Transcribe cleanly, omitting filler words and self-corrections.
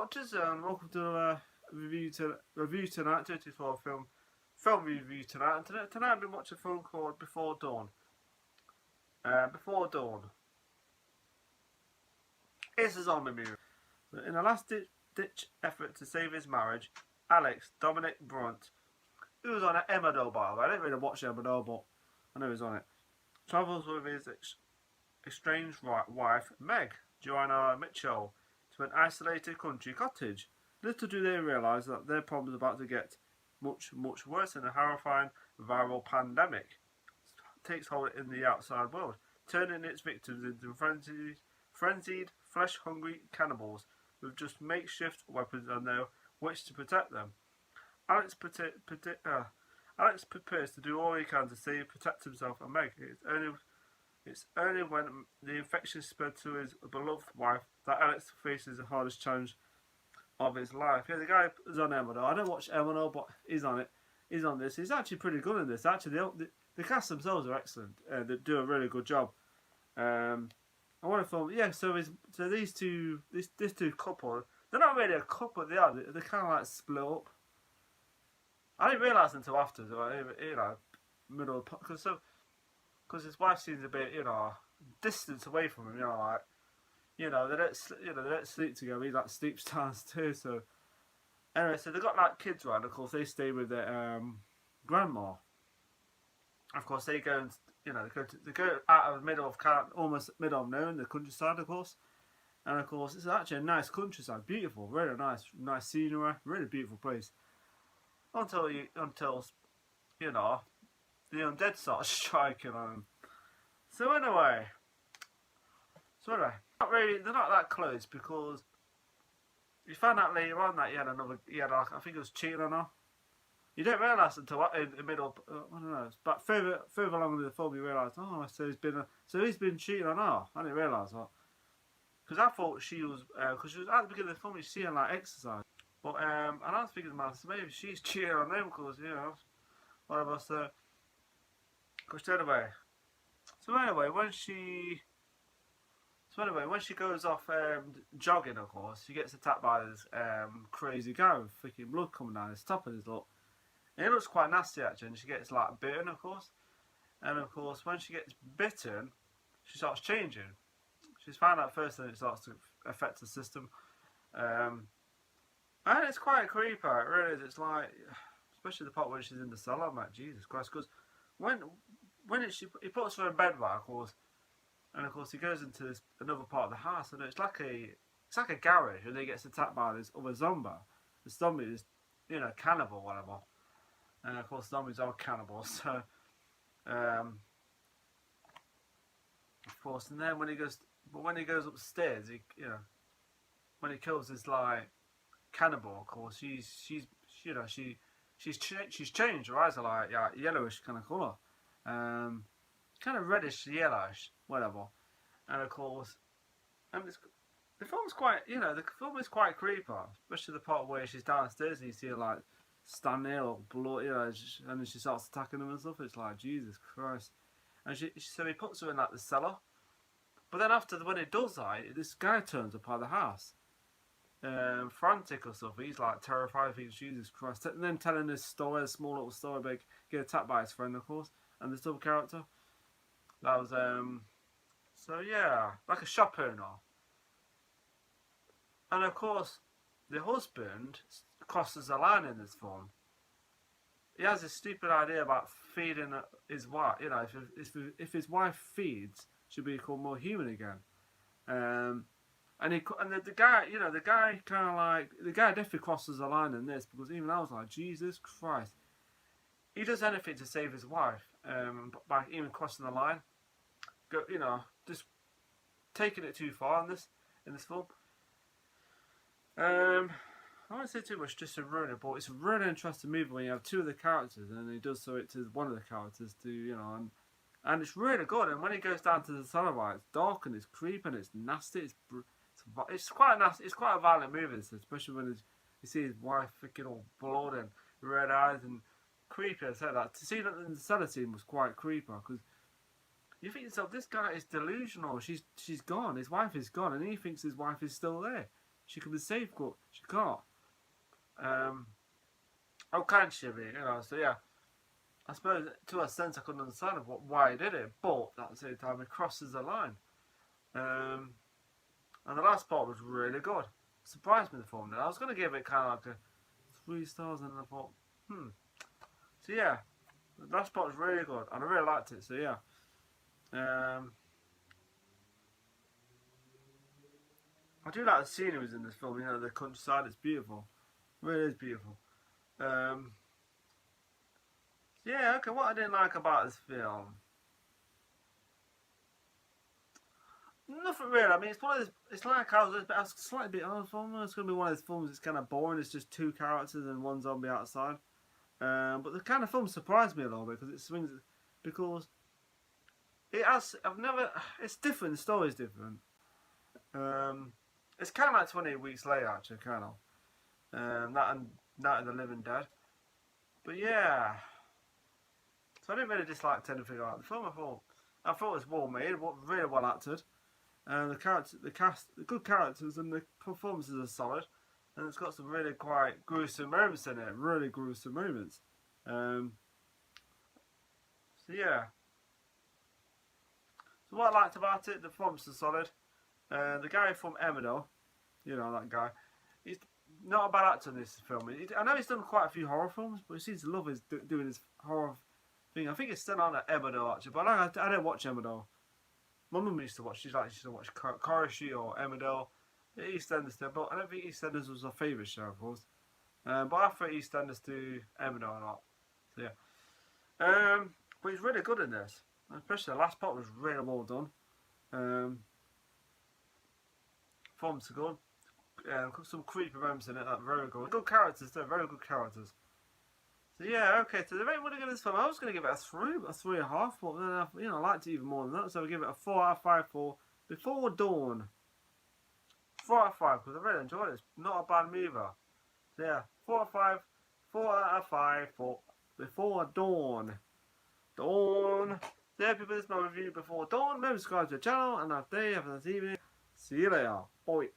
watchers, and welcome to review tonight. 34 film review tonight. And tonight I've been watching a film called Before Dawn. Before Dawn. It's a zombie movie. In a last-ditch effort to save his marriage, Dominic Brunt, who was on Emma Doe, by the way. I didn't really watch Emma Doe, but I know he was on it. Travels with his estranged wife, Meg, Joanna Mitchell, to an isolated country cottage. Little do they realise that their problem is about to get much, much worse, and a horrifying viral pandemic takes hold in the outside world, turning its victims into frenzied, flesh-hungry cannibals with just makeshift weapons and no which to protect them. Alex prepares to do all he can to protect himself and Meg. It's only when the infection spread to his beloved wife that Alex faces the hardest challenge of his life. Yeah, the guy is on Emma. I don't watch Emma, but he's on it. He's on this. He's actually pretty good in this. Actually, the cast themselves are excellent. They do a really good job. I want to film. Yeah, so these two, this two couple, they're not really a couple. They are. They're kind of like split up. I didn't realise until after, middle because his wife seems a bit, distant away from him. They don't sleep together. He like sleeps downstairs. So anyway, so they got like kids around. Of course, they stay with their grandma. Of course, they go and they go out of the middle of almost middle of nowhere, the countryside, of course. And of course, it's actually a nice countryside, beautiful, really nice scenery, really beautiful place. Until the undead starts striking on them. So anyway, they're not that close because you found out later on that he had I think it was cheating on her. You don't realise until in the middle. I don't know, but further along in the film, you realise, so he's been cheating on her. I didn't realise that because I thought she was because she was at the beginning of the film. You see her like exercise. But and I was thinking to myself, maybe she's cheating on them because whatever. So anyway, when she goes off jogging, of course, she gets attacked by this crazy guy with freaking blood coming down his top of his look. And it looks quite nasty actually, and she gets like bitten, of course. And of course, when she gets bitten, she starts changing. She's found out first that it starts to affect the system. And it's quite creepy, it really is. It's like, especially the part where she's in the cellar. I'm like, Jesus Christ, because when he puts her in bed, right, of course, and of course he goes into another part of the house, and it's like a garage, and he gets attacked by this other zombie. The zombie is, cannibal, whatever. And of course, zombies are cannibals. So, of course, and then when he goes upstairs, when he kills this like cannibal, of course, she's changed. Her eyes are like yellowish kind of colour, kind of reddish yellowish, whatever. And of course, the film's quite, the film is quite creepy, especially the part where she's downstairs and you see her like stand there or blood, and then she starts attacking them and stuff. It's like, Jesus Christ. And so he puts her in like the cellar, but then when he does that, this guy turns up at the house. Frantic or stuff. He's like terrified. Thinks, Jesus Christ. And then telling this story, a small little story, but get attacked by his friend, of course, and this other character. That was so yeah, like a shop owner. And of course, the husband crosses the line in this film. He has this stupid idea about feeding his wife. If his wife feeds, she'll become more human again. And the guy definitely crosses the line in this, because even I was like, Jesus Christ, he does anything to save his wife, by even crossing the line, just taking it too far in this film. I won't say too much just to ruin it, but it's a really interesting movie when you have two of the characters, and he does so it to one of the characters and it's really good. And when he goes down to the cellar, it's dark and it's creepy and it's nasty. It's quite nasty. It's quite a violent movie, especially when you see his wife freaking all blood and red eyes and creepy. I said that to see that in the cellar scene was quite creepy, because you think to yourself, this guy is delusional. She's gone. His wife is gone, and he thinks his wife is still there. She can be safe, but she can't. How can she be? You know, so yeah. I suppose to a sense I couldn't understand why he did it, but at the same time he crosses the line. And the last part was really good. Surprised me the film did. I was going to give it kind of like a 3 stars, and I thought, So yeah, the last part was really good, and I really liked it. So yeah. I do like the sceneries in this film. You know, the countryside. It's beautiful. It really is beautiful. Yeah. Okay. What I didn't like about this film. Nothing really. I mean, it's one of those. It's like I was slightly bit. It's going to be one of those films. It's kind of boring. It's just 2 characters and 1 zombie outside. But the kind of film surprised me a little bit because it swings. Because it has. It's different. The story's different. It's kind of like 28 Weeks Later, actually, kind of. That and Night of the Living Dead. But yeah. So I didn't really dislike anything about the film. I thought it was well made, really well acted. The cast, the good characters, and the performances are solid. And it's got some really quite gruesome moments in it. Really gruesome moments. So yeah. So what I liked about it, the performance is solid. The guy from Emmerdale, you know that guy, he's not a bad actor in this film. I know he's done quite a few horror films, but he seems to love doing his horror thing. I think it's still on at Emmerdale actually, but I don't watch Emmerdale. My mum used to watch. She used to watch Corishy or Emmerdale. EastEnders still, but I don't think EastEnders was her favourite show, of course. But I prefer EastEnders to Emmerdale a lot. So yeah. But he's really good in this. Especially the last part was really well done. Films are good. Some creepy moments in it that are very good. Good characters, they're very good characters. So yeah, okay. So the rate I'm going to give this film, I was going to give it a 3.5, but then I liked it even more than that. So I give it a 4 out of 5 for Before Dawn. 4 out of 5 because I really enjoyed it. It's not a bad movie. So yeah, 4 out of 5. 4 out of 5 for Before Dawn. Dawn. So yeah, people, this is my review Before Dawn. Remember to subscribe to the channel, and have a day, have a nice evening. See you later. Bye.